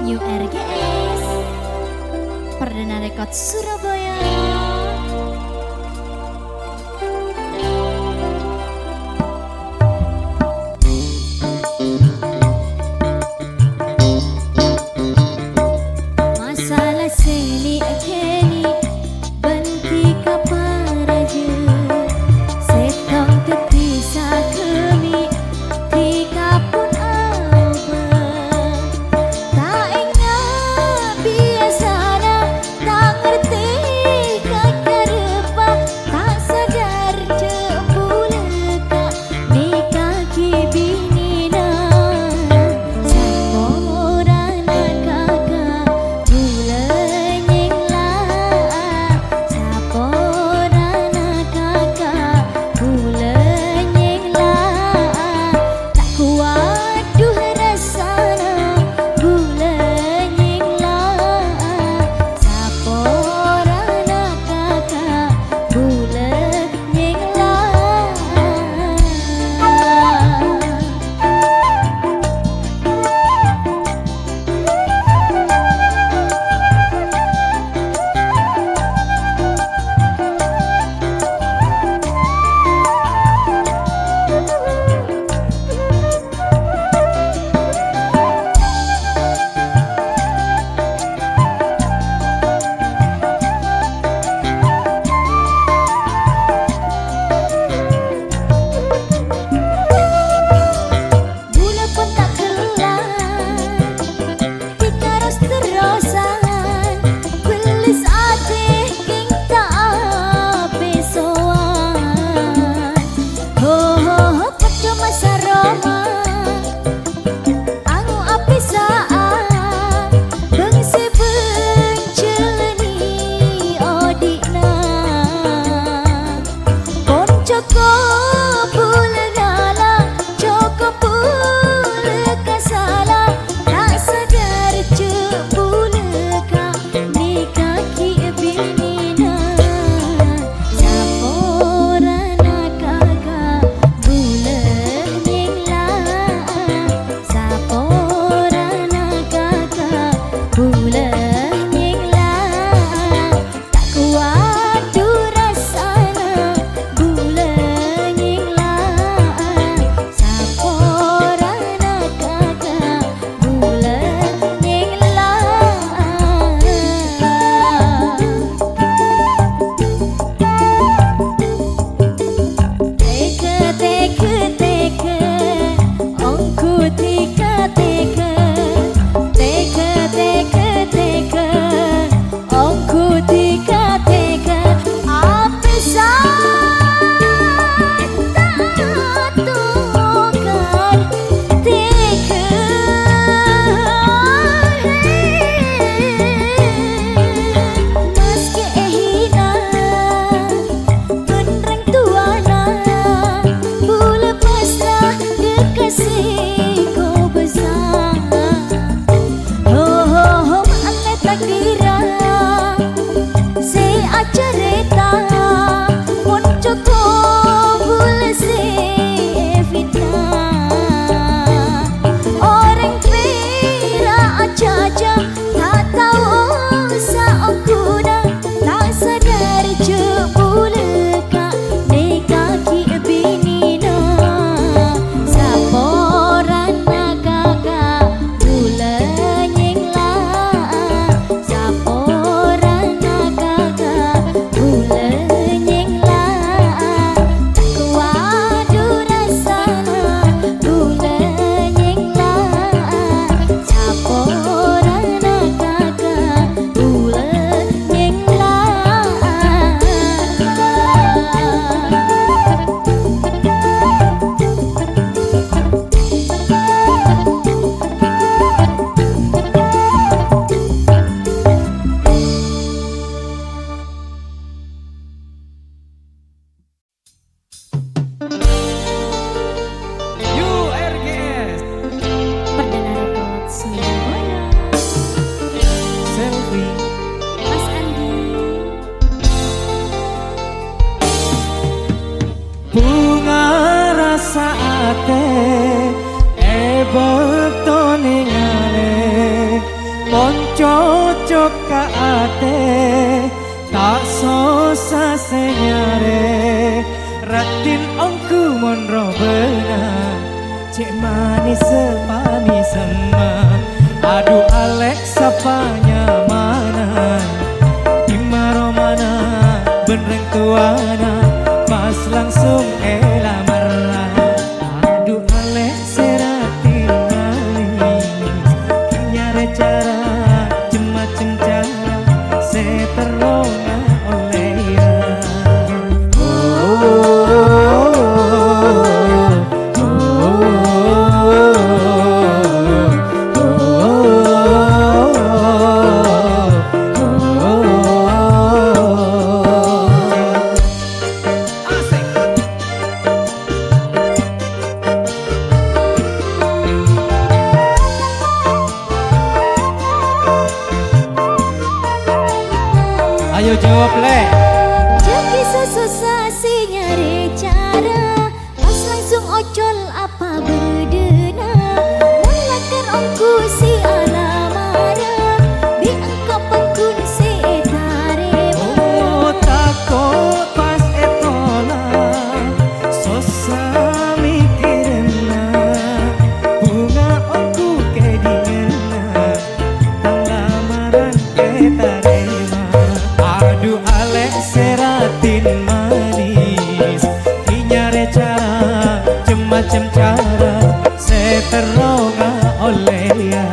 New RGS Perdana Rekod Surabaya. Masalah seni kini benti kaparaja setong tetisa kemi tika pun apa tak ingat biasanya tak ngerti kakak rupa tak sadar jebuleka ni kaki binina samorana kakak bulenyeng lah saporana kakak bulenyeng lah tak kuat duh rasana bulenyeng lah saporana kakak bulenyeng lah. Bula pun tak kelar kita terus-terusan gelis adih king tak besoan ho ho ho pada masa Roma angu api saat bengsi benceleni odikna pon cukup pula ngala cukup pula kasala tak sadar jebuleka ni kaki binina saporana kakak bulenyeng lah saporana kakak bulenyeng lah tak kuat du rasana bulenyeng lah saporana kakak bulenyeng lah. Teka ongku tika teka ongku tika api saat tak tukar teka meski hina tunreng tuana bula pasrah dekasih kau besar ho ho ho maafkan takdirah se acareta pun cukup bula se fitnah orang kira aja tak tahu saokuna tak sadar jebuleka ni kaki binina saporana kakak bulenyeng lah saporana kakak bulenyeng lah tak kuat du rasana bulenyeng lah saporana kakak bulenyeng lah. URGS Perdana Rekod Surabaya. Selfie Mas Andi bunga rasa ate beto ningale cocok ka ate tak sosa senyare ratin ongku monro benar cek manis sepani sama aduh Alex sapanya mana dimaro mana benereng tuana pas langsung lamar aduh Alex seratin manis nyare cara macem cara seterona oleh ya Ayo jawab le. Jadi susah si nyari cara pas langsung ocol apa berdena mulakan ongku si alamara di engkau pangkun si tarema Oh takut pas etola sosa mikirna bunga ongku kedingena tang lamaran ketarema aduh Alex seratin manis hinyare cara macem cara seteronga oleh ya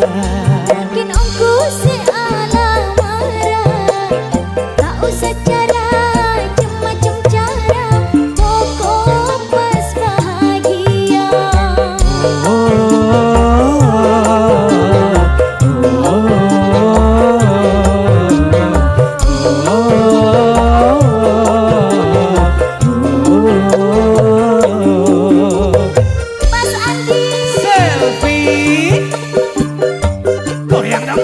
mungkin ongku si alamara tak usah cara macam cara pokok pas bahagia Mas Andi selfie goyang dong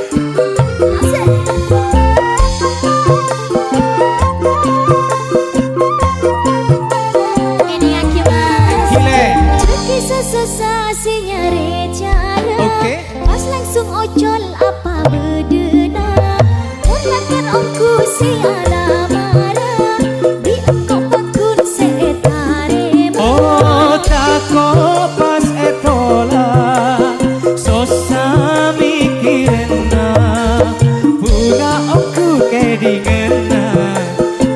asik. Ini aku mas gile Kisah susah si nyari cara Oke. pas langsung ocol apa berdena mulakan ongku si alamara di engkau pangkun setarema oh takut pas etola sosa mikirna bunga ongku kedingena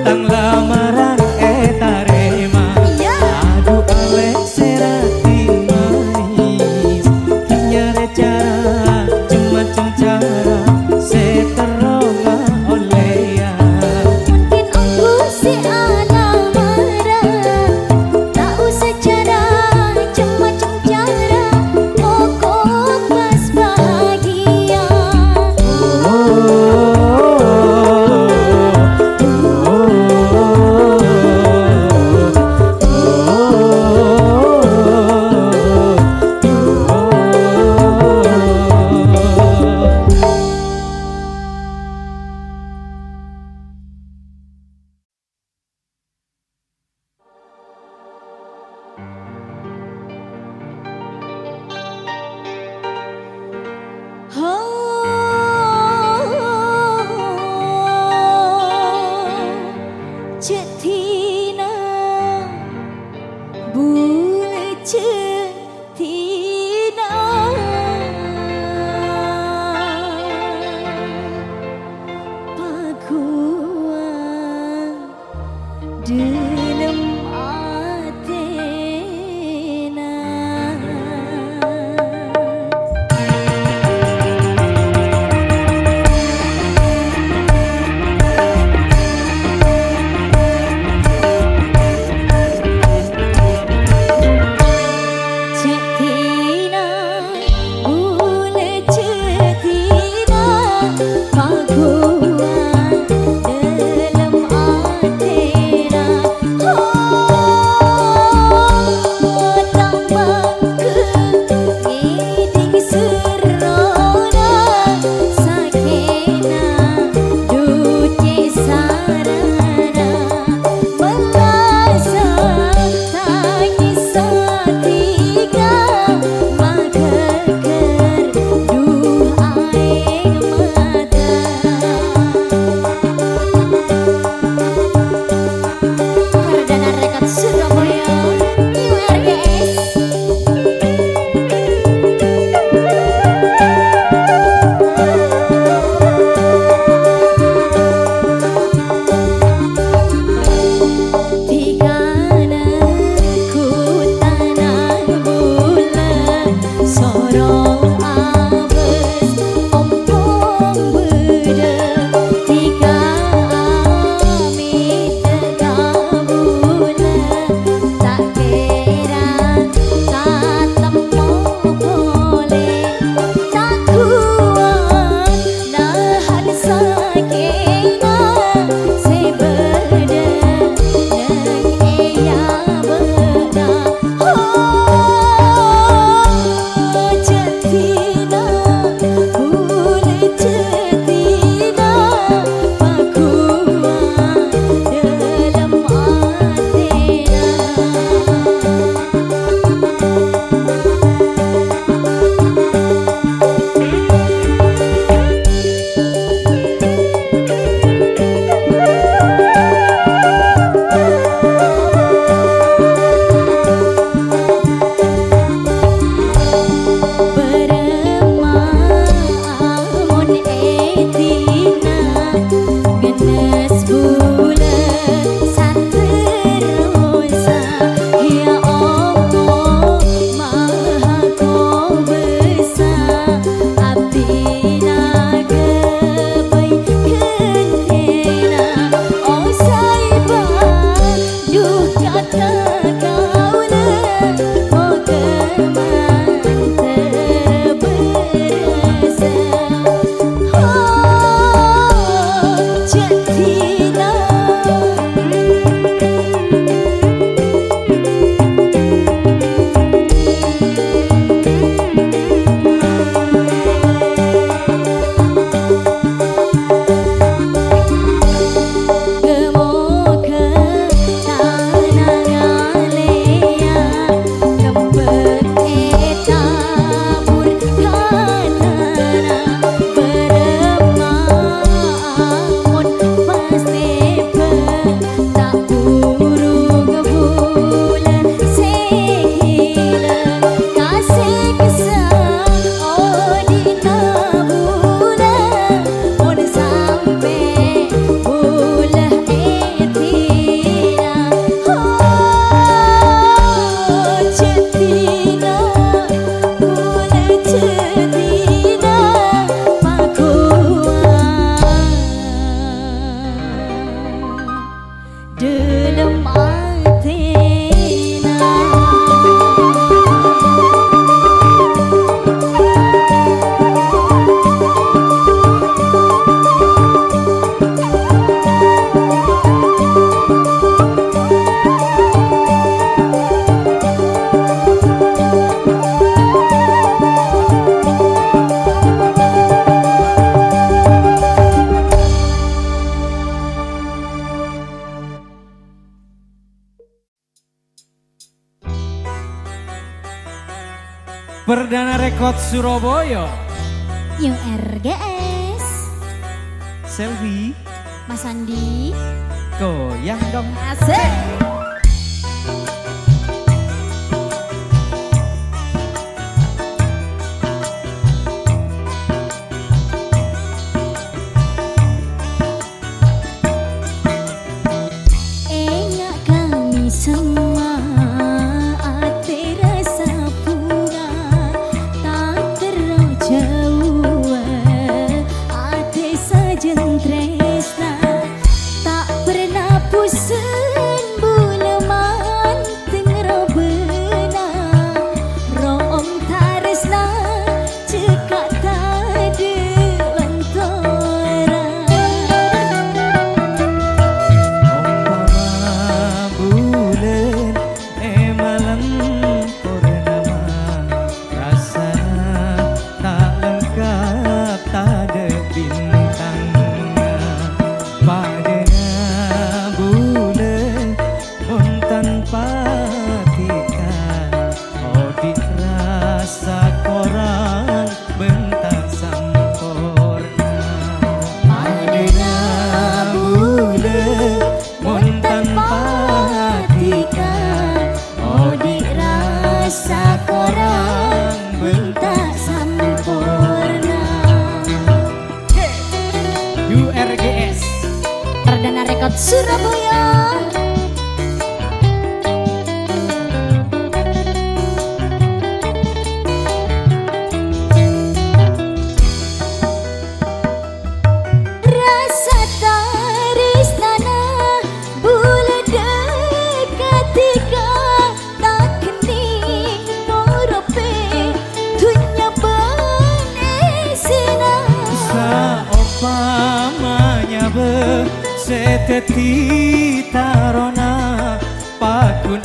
tang lamaran etarema Ya. aduh Alex seratin manis nyare cara macem cara seteronga oleh ya mungkin ongku si alamara tak usah cara macam cara pokok pas bahagia Cik Tina Cik Tina Pakuan dalam atena Perdana Rekod Surabaya. Yung RGS. Selvi, Mas Andi. goyang dong. Asik. Enak kami semua, ate rasa bunga, tak terlalu jauh, ate sajen tresna, tak pernah pusing buleman tengro bena, room taresna cekak tade lentora. Umpama bulan malam purnama, rasanya tak lengkap tak ada bintangnya. Padanya bulan pun tanpa tika, oh dirasa korang bentak sempurna. Padanya bulan pun tanpa tika, oh dirasa korang bentak sempurna. URGS Perdana Rekod Surabaya. Rasa tarisnana bulan dekat tiga, tak kening morope dunya benesina. Saumpamanya seteti tarona pakun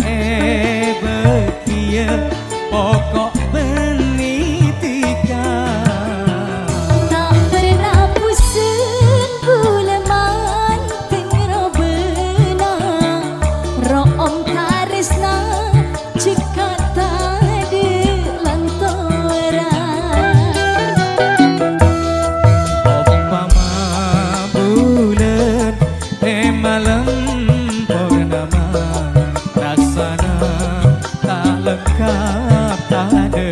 bekia pokok benitika. Tak pernah pusing buleman tengro bena, room taresna cekak tade lantora. Umpama bulan malam purnama, rasanya tak lengkap tak ada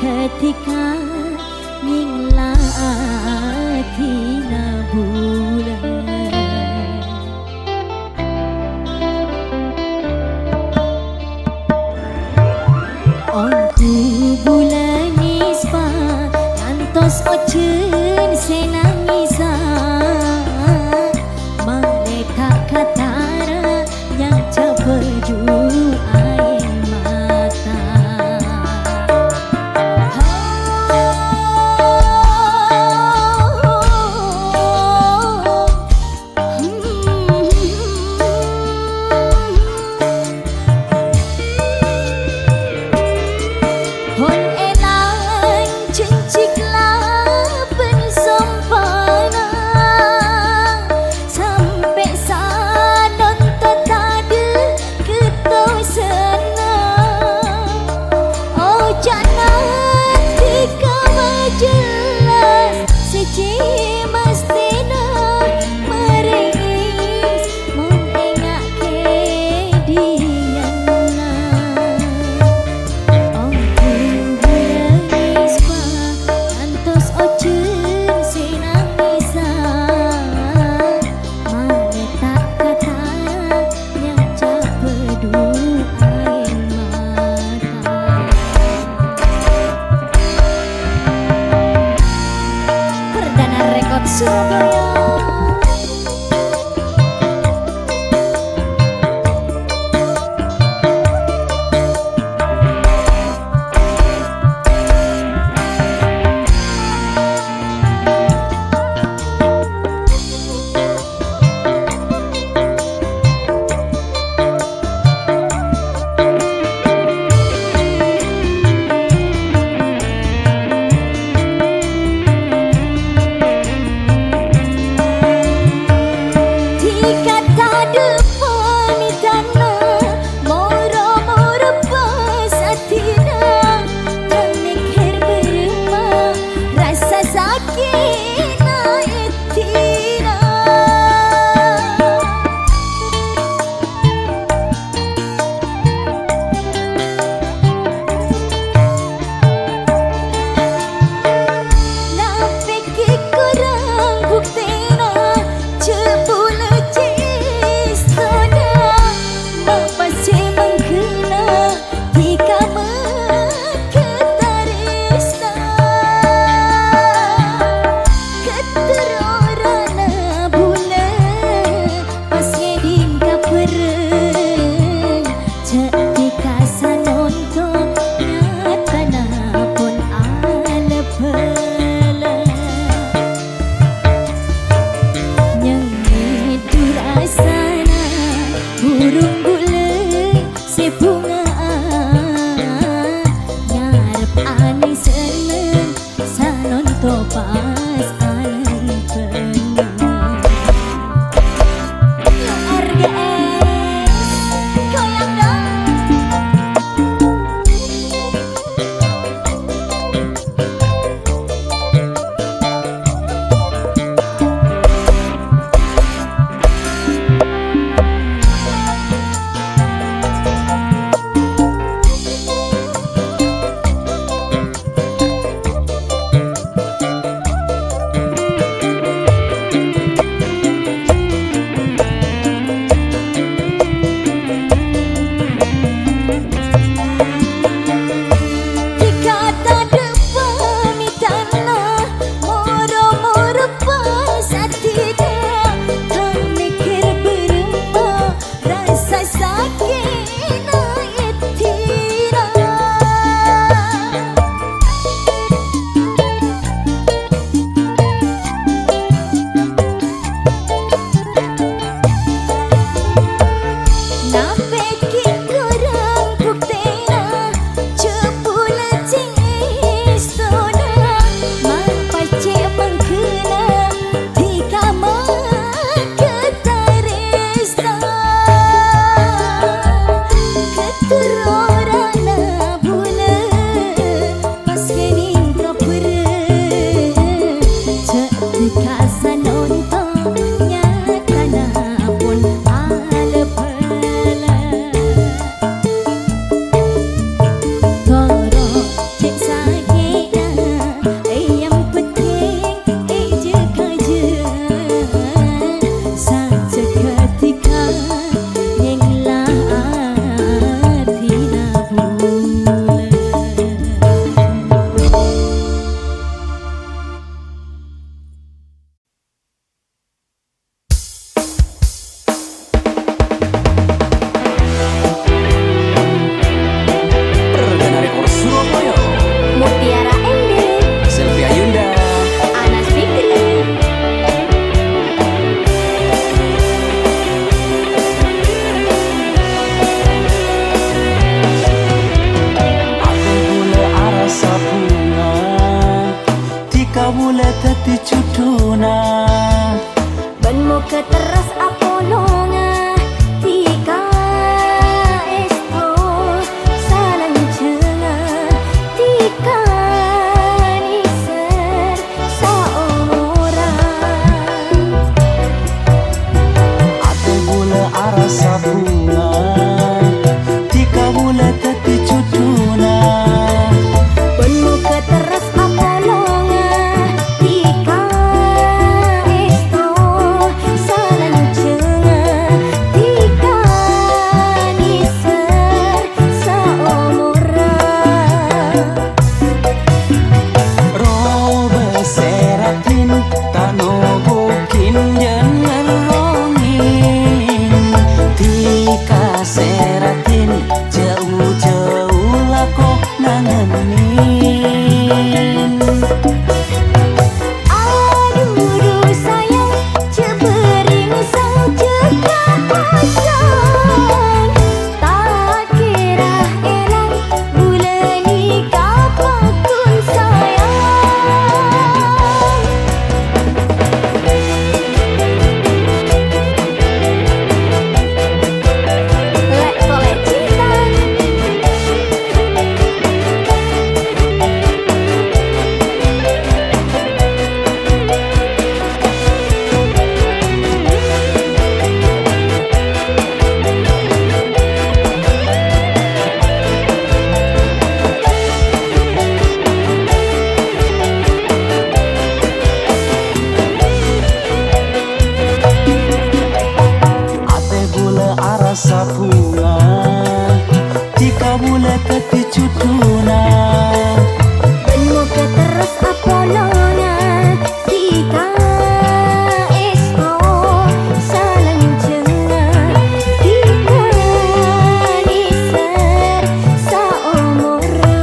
ketika nginglatina bulan. Onku bulan nispa ngantos ocen senangisa malaikat katara yang capedu air mata. Hon elang cenciklah pensempana sampai sanon tetade ketau senang. Oh jangan tika majelas seci mestina meringis mengingat kediana. Antos ocen senangisa maletak kata yang capedu air mata. Perdana rekod Surabaya. keteras apolonga tika esto salang cenga tika niser saorang ate bula arasa bunga tika bula teti cuduna penuh keteras apolonga tika esto salang cenga tika niser saomorang robe seratin tano bukin jangan rongin tika seratin jauh-jauh lako nangenin aduh sayang cebering sang cekak pasang tak kira elang bulan nikah pakun sayang Let's collect cinta ate bula arasa bunga tika bula teti cuduna penuh keteras apolonga tika esto salang cenga tika niser saomorang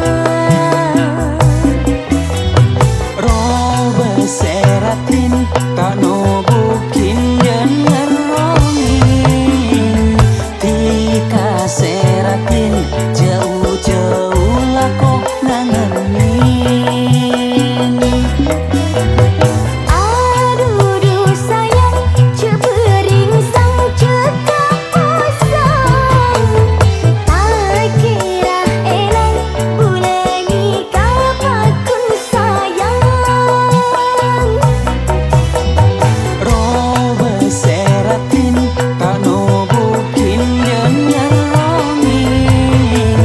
robe seratin tano bukin jangan rongin tika seratin jauh-jauh lako nangenin aduh sayang cebering sang cekak pasang tak kira elang bulan nikah pakun sayang robe seratin tano bukin jangan rongin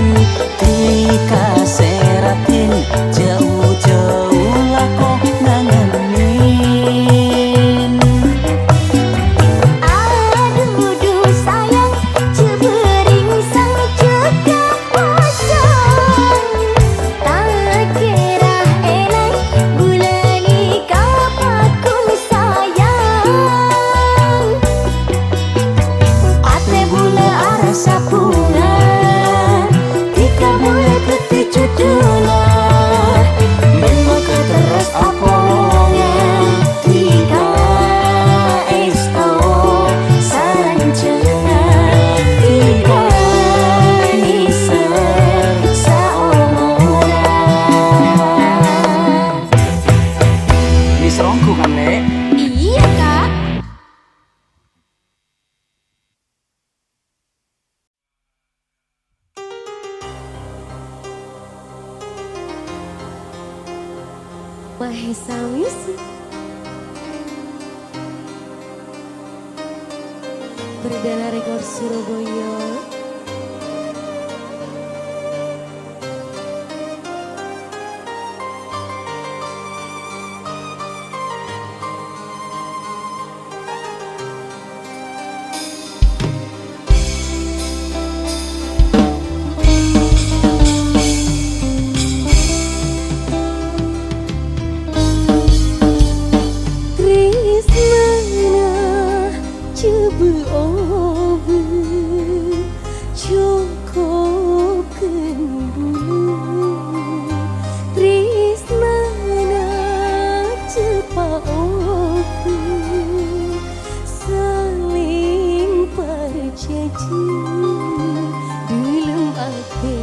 tika seratin jauh-jauh lako nangenin aduh sayang cebering sang cekak pasang tak kira elang bulan nikah pakun sayang ate bula arasa bunga tika bula teti cuduna memang keteras apolonga tika esto salang cenga tika niser saomorang misrongku kan nek iya kak Mahesa Music Berdana Rekor Surabaya. Tresnana cebu obu cukup kendulu Tresnana cepa obu saling perjanji dalam ate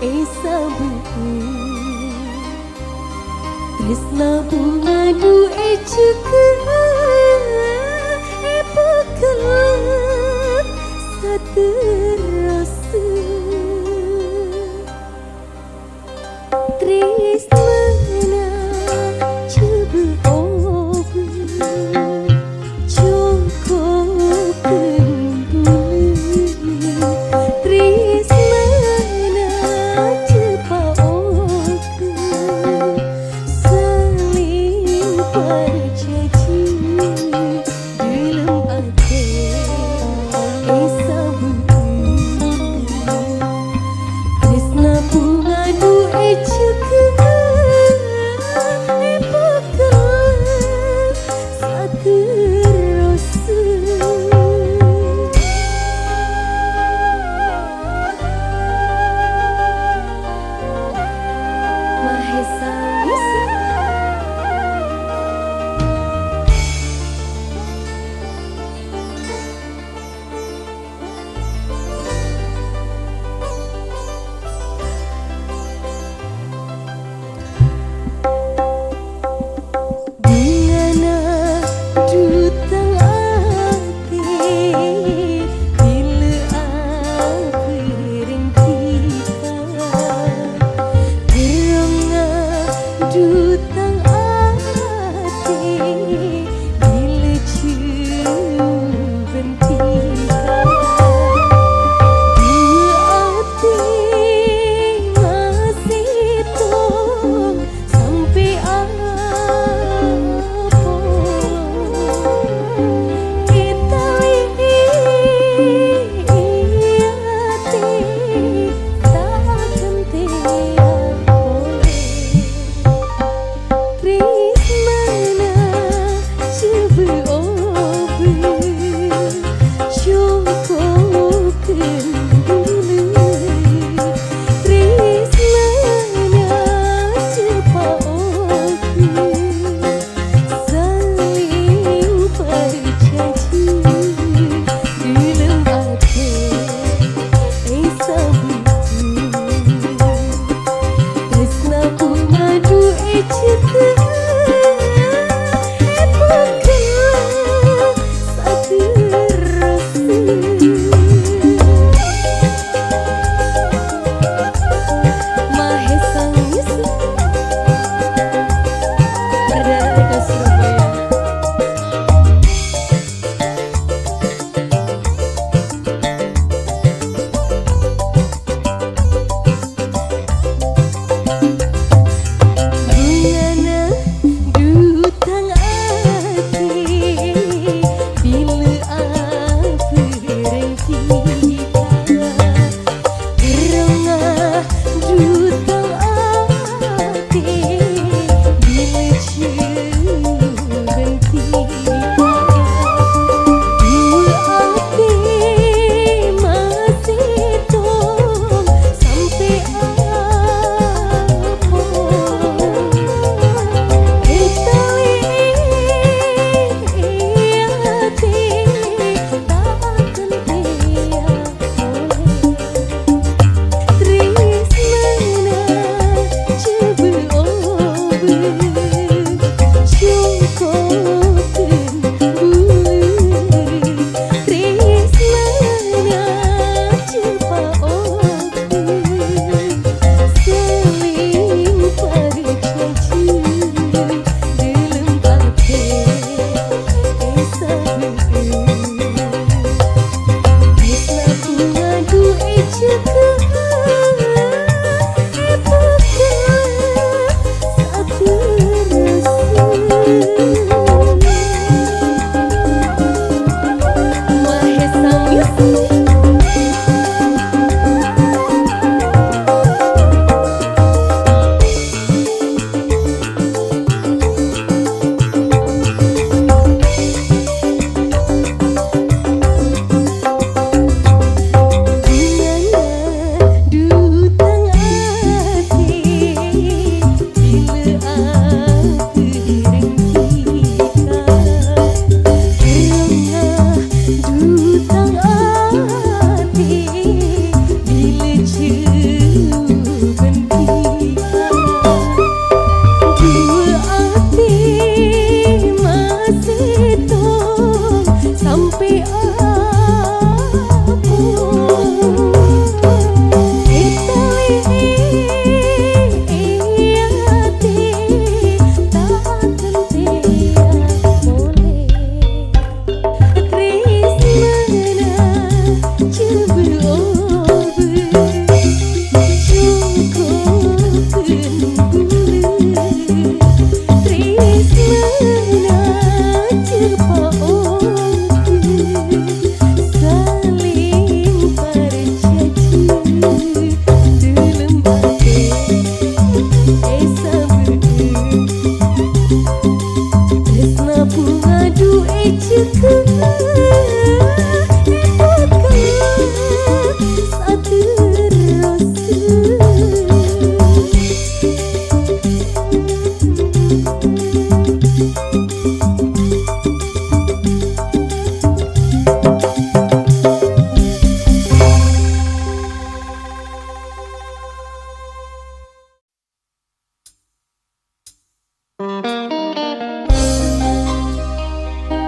esa buku Tresna bunga du ecek terasa Tresna coba obu cukup kembali Tresna coba obu saling berjanji dalam hati sabu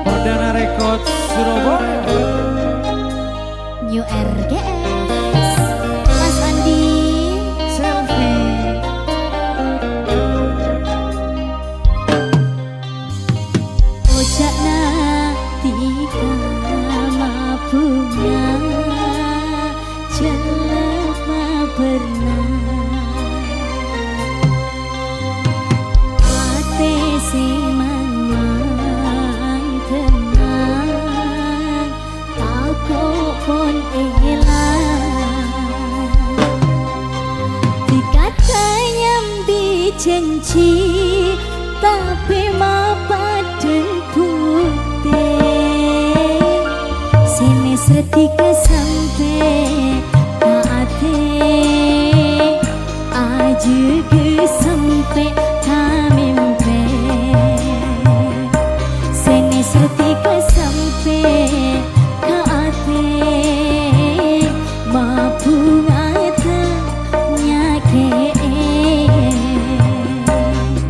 Perdana Record Surabaya. New RGS Mas Andi Selfie. Ucapna tika mabunga jelema pernah ate simang tenang aku pun elang dikatanya janji tapi mapaden putih sini setika sampai ate aja ke sampai kamimpe sini setika sampai ate mabungata nyake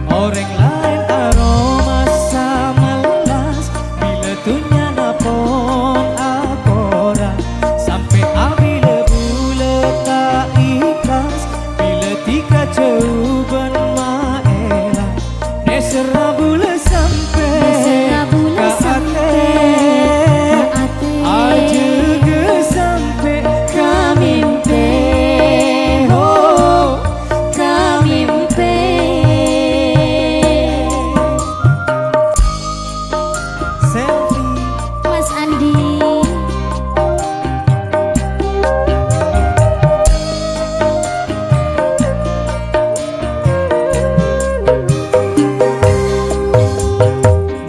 Orang lain aroma samalas bila tunya napon akora sampai abila bula tak ikhlas bila tika jauban maela nesera bula sampai ate aja ke sampai kamimpe oh kamimpe selfie. Mas Andi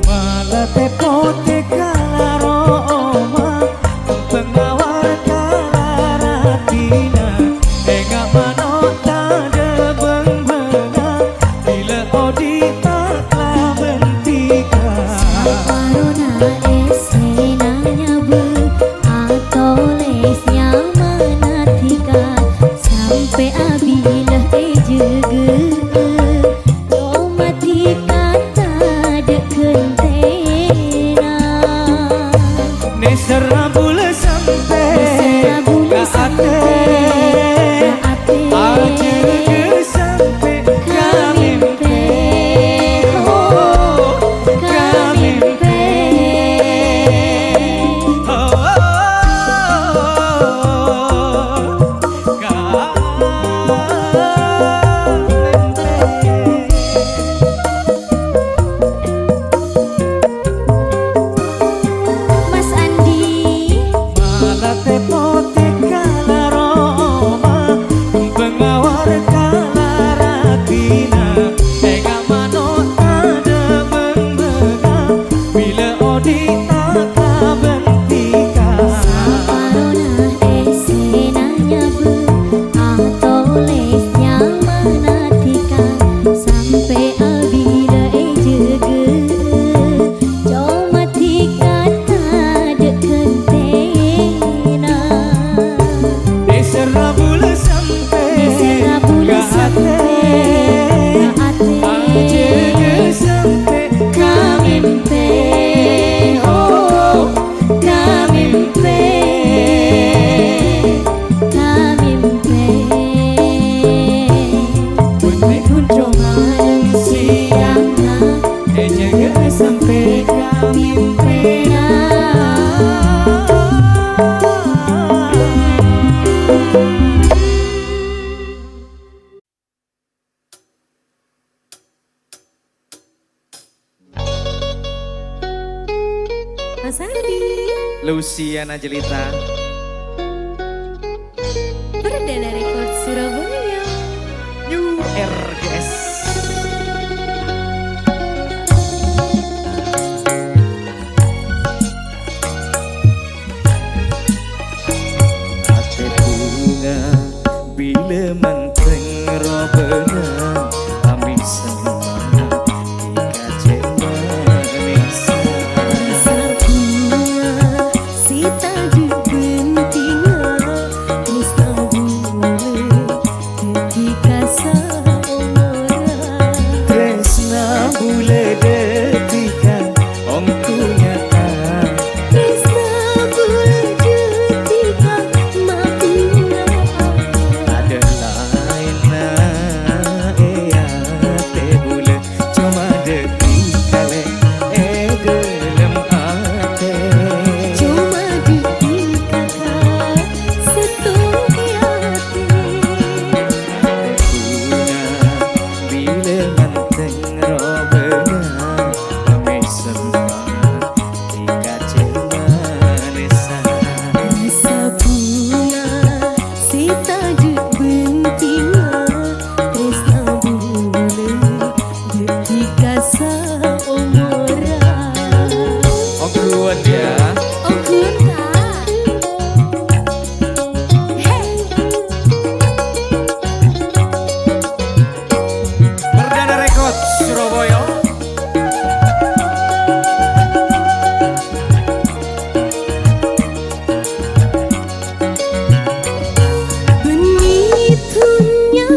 Malah tepote kala roma pengawal kala ratina enggak manota de beng-benga bila odi taklah bentika Corona esenanya bu atau lesnya menatika sampai abilah ejege mati kata dekentena nesera bula sampai ke ate aja ke sampai kamimpe oh kamimpe Mas Andi malah tepote kala roma pengawar kala ratina enggak manota de beng-benga bila odi taklah bentika Corona esenanya bu atau lesnya menatika sampai abila ejege mati kata dekentena nesera bula sampai Nesera bula ke sampai ate aja ke sampai kamimpe oh kamimpe kamimpe Bunyi kunjung malam siang jaga sampai kamimpe Mas Andi Luciana Jelita Perdana Record Surabaya. New RGS. Ate bunga bila menteng robena amin semangat Surabaya. Benitunya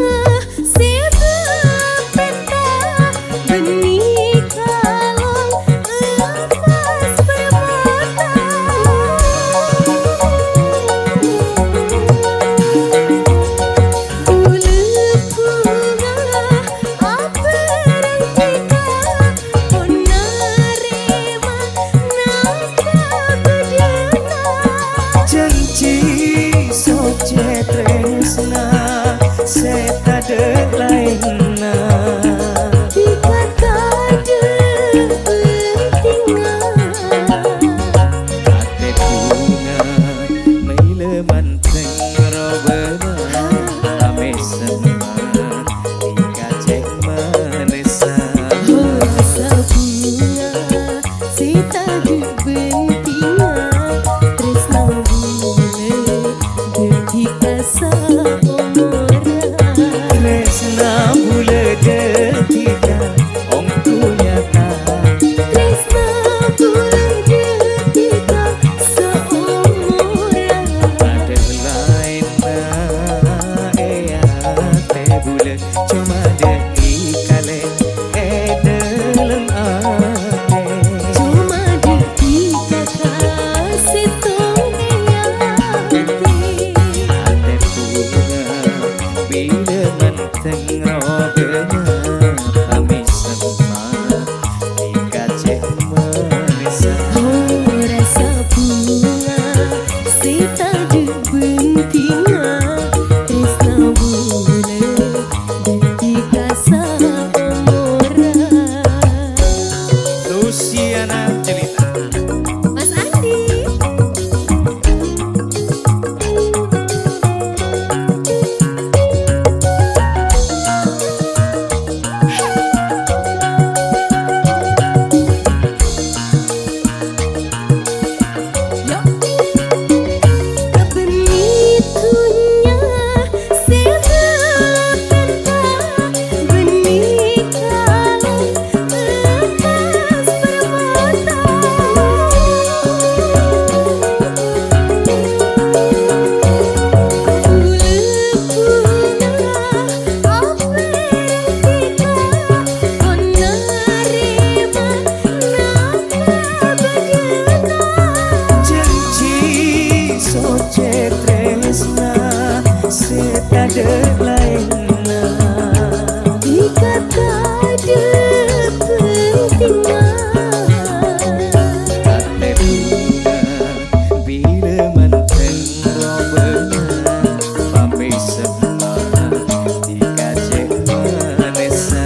sebab peta, benih kalong lepas bermata. Bulu bunga apa rengtika, ponarema nangka bedena. Janji soce tresna seta de lainna Dikata depentingan Ate bunga Maila manteng robena Ame seman Ika cek manesa Rasa bunga sita depentingan Tresna bule detika saomora. tresna bule detika ongku nyata Tresna bule detika saomora. Ate lain na Ea te bule Cuma de ikale deleng ate Cuma detika kasih tongeyate. Ate bunga Bila manteng robena Ame seman Ika cek manesa Rasa bunga sita depentingan Tresna bule detika saomora. Luciana Jelita. Mas Andi. Benitunya sebab peta, benih kalong lepas bermata. Bulu bunga apa rengtika, ponarema nangka bedena. janji soce tresna seta de lainna Dikata depentingan Ate bunga Bila manteng robena Ame seman Ika cek manesa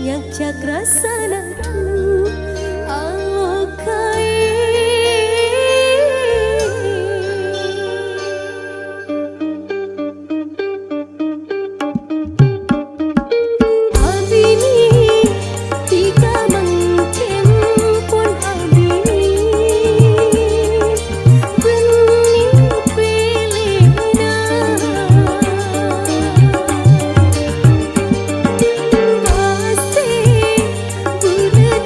yang cakra sananku alokai. Abini tiga mungkin pun abini benih pelena pasti budak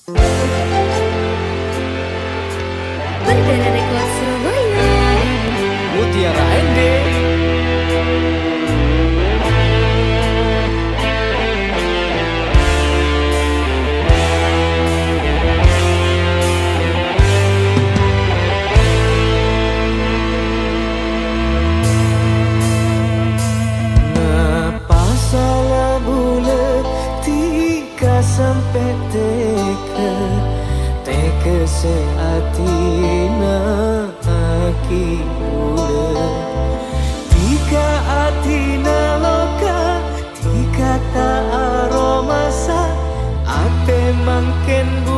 Perdana Rekod Surabaya. Mutiara Ende. Ngapa salah bulat tika sampai teka seatina aki bulat tika atina loka tika ta aromasa ape mangken bu